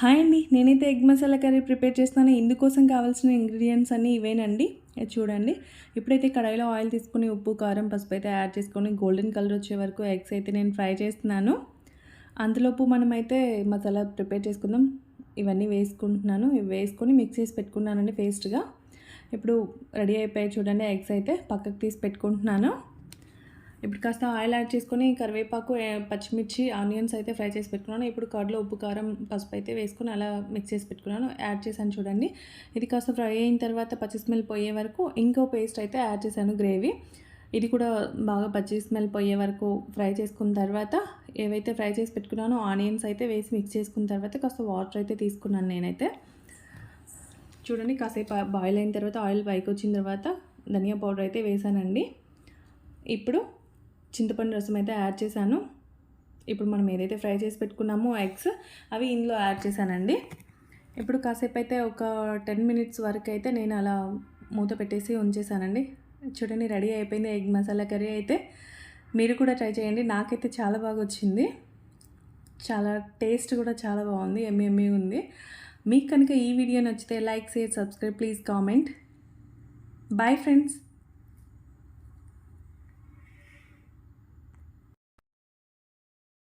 Hi అండి. నేనైతే egg masala curry prepare చేస్తున్నాను. ఇందుకోసం కావాల్సిన ఇంగ్రీడియంట్స్ అన్నీ ఇవేనండి. ఇది చూడండి. ఇప్పుడైతే కడాయిలో ఆయిల్ తీసుకొని ఉప్పు, కారం, పసుపు అయితే యాడ్ చేసుకొని గోల్డెన్ కలర్ వచ్చే వరకు ఎగ్స్ అయితే నేను ఫ్రై చేస్తున్నాను. అంతలోపు మనమైతే మసాలా ప్రిపేర్ చేసుకుందాం. ఇవన్నీ వేసుకుంటున్నాను. ఇవి వేసుకొని మిక్స్ చేసి పెట్టుకున్నానండి పేస్ట్‌గా. ఇప్పుడు రెడీ అయిపోయాయి చూడండి. ఎగ్స్ అయితే పక్కకు తీసి పెట్టుకుంటున్నాను. ఇప్పుడు కాస్త ఆయిల్ యాడ్ చేసుకొని కరివేపాకు, పచ్చిమిర్చి, ఆనియన్స్ అయితే ఫ్రై చేసి పెట్టుకున్నాను. ఇప్పుడు కర్డ్‌లో ఉప్పు, కారం, పసుపు అయితే వేసుకొని అలా మిక్స్ చేసి పెట్టుకున్నాను. యాడ్ చేశాను చూడండి. ఇది కాస్త ఫ్రై అయిన తర్వాత పచ్చి స్మెల్ పోయే వరకు ఇంకో పేస్ట్ అయితే యాడ్ చేశాను గ్రేవీ. ఇది కూడా బాగా పచ్చి స్మెల్ పోయే వరకు ఫ్రై చేసుకున్న తర్వాత ఏవైతే ఫ్రై చేసి పెట్టుకున్నానో ఆనియన్స్ అయితే వేసి మిక్స్ చేసుకున్న తర్వాత కాస్త వాటర్ అయితే తీసుకున్నాను నేనైతే. చూడండి కాసేపు బాయిల్ అయిన తర్వాత ఆయిల్ పైకి వచ్చిన తర్వాత ధనియా పౌడర్ అయితే వేసానండి. ఇప్పుడు చింతపండు రసం అయితే యాడ్ చేశాను. ఇప్పుడు మనం ఏదైతే ఫ్రై చేసి పెట్టుకున్నామో ఎగ్స్ అవి ఇందులో యాడ్ చేశానండి. ఇప్పుడు కాసేపు అయితే ఒక 10 మినిట్స్ వరకు అయితే నేను అలా మూత పెట్టేసి ఉంచేసానండి. చూడండి రెడీ అయిపోయింది ఎగ్ మసాలా కర్రీ అయితే. మీరు కూడా ట్రై చేయండి. నాకైతే చాలా బాగా వచ్చింది. చాలా టేస్ట్ కూడా చాలా బాగుంది. యమ్మీ యమ్మీగా ఉంది. మీకు కనుక ఈ వీడియో నచ్చితే like, share, subscribe, please comment. Bye friends.